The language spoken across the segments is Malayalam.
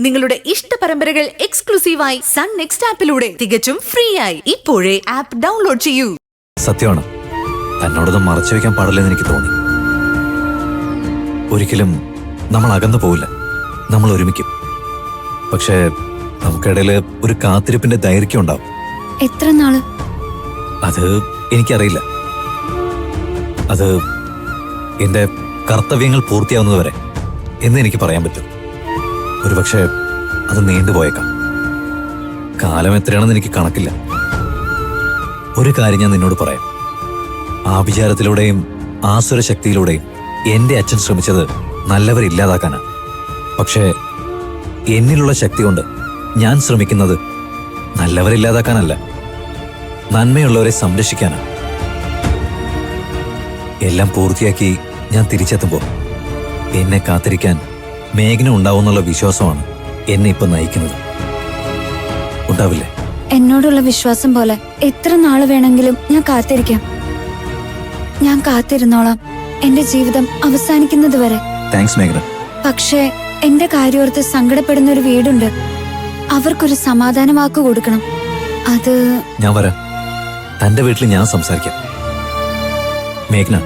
നിങ്ങളുടെ ഇഷ്ട പരമ്പരകൾ എക്സ്ക്ലൂസീവായി സൺ നെക്സ്റ്റ് ആപ്പിലൂടെ തികച്ചും ഫ്രീ ആയി ഇപ്പോഴേ ആപ്പ് ഡൗൺലോഡ് ചെയ്യൂ. സത്യമാണ്, തന്നോടത് മറച്ചു വെക്കാൻ പാടില്ലെന്ന് എനിക്ക് തോന്നി. ഒരിക്കലും നമ്മൾ അകന്നു പോവില്ല, നമ്മൾ ഒരുമിക്കും. പക്ഷേ നമുക്കിടയിൽ ഒരു കാത്തിരിപ്പിന്റെ ദൈർഘ്യം ഉണ്ടാവും. എത്ര നാള്? അത് എനിക്കറിയില്ല. അത് എന്റെ കർത്തവ്യങ്ങൾ പൂർത്തിയാവുന്നതുവരെ എന്ന് എനിക്ക് പറയാൻ പറ്റും. ഒരുപക്ഷെ അത് നീണ്ടുപോയേക്കാം. കാലം എത്രയാണെന്ന് എനിക്ക് കണക്കില്ല. ഒരു കാര്യം ഞാൻ നിന്നോട് പറയാം. ആഭിചാരത്തിലൂടെയും ആസുരശക്തിയിലൂടെയും എന്റെ അച്ഛൻ ശ്രമിച്ചത് നല്ലവരെ ഇല്ലാതാക്കാനാണ്. പക്ഷേ എന്നിലുള്ള ശക്തി കൊണ്ട് ഞാൻ ശ്രമിക്കുന്നത് നല്ലവരെ ഇല്ലാതാക്കാനല്ല, നന്മയുള്ളവരെ സംരക്ഷിക്കാനാണ്. എല്ലാം പൂർത്തിയാക്കി ഞാൻ തിരിച്ചെത്തുമ്പോൾ എന്നെ കാത്തിരിക്കാൻ മേഘന ഉണ്ടാവുന്നുള്ള വിശ്വാസമാണ് എന്നെ ഇപ്പൊ നയിക്കുന്നത്. ഉണ്ടാവില്ലേ? എന്നോടുള്ള വിശ്വാസം പോലെ എത്ര നാള് വേണമെങ്കിലും ഞാൻ കാത്തിരിക്കാം. ഞാൻ കാത്തിരുന്നോളാം എന്റെ ജീവിതം അവസാനിക്കുന്നത് വരെ. താങ്ക്സ് മേഘന. പക്ഷേ എന്റെ കാര്യോർത്ത് സങ്കടപ്പെടുന്ന ഒരു വീടുണ്ട്. അവർക്കൊരു സമാധാന വാക്ക് കൊടുക്കണം. അത് ഞാൻ വരാം. തന്റെ വീട്ടിൽ ഞാൻ സംസാരിക്കാം. മേഘന,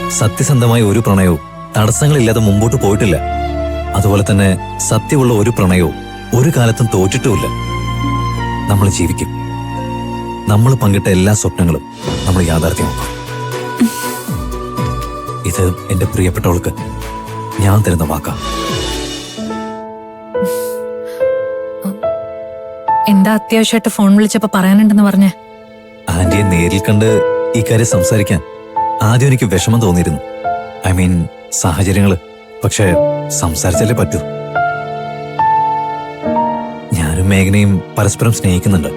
സത്യസന്ധമായ ഒരു പ്രണയവും തടസ്സങ്ങളില്ലാതെ മുമ്പോട്ട് പോയിട്ടില്ല. അതുപോലെ തന്നെ സത്യമുള്ള ഒരു പ്രണയവും ഒരു കാലത്തും തോറ്റിട്ടുമില്ല. നമ്മൾ ജീവിക്കും. നമ്മൾ പങ്കിട്ട എല്ലാ സ്വപ്നങ്ങളും നമ്മൾ യാഥാർത്ഥ്യമാക്കും. ഇത് എന്റെ പ്രിയപ്പെട്ടവൾക്ക് ഞാൻ തരുന്ന വാക്കാ. എന്താ അത്യാവശ്യമായിട്ട് ഫോൺ വിളിച്ചപ്പോ പറയാനുണ്ടെന്ന് പറഞ്ഞേ? ആന്റിയെ നേരിൽ കണ്ട് ഈ കാര്യം സംസാരിക്കാൻ ആദ്യം എനിക്ക് വിഷമം തോന്നിയിരുന്നു. ഐ മീൻ സാഹചര്യങ്ങള്. പക്ഷെ സംസാരിച്ചല്ലേ പറ്റൂ. ഞാനും മേഘനയും പരസ്പരം സ്നേഹിക്കുന്നുണ്ട്.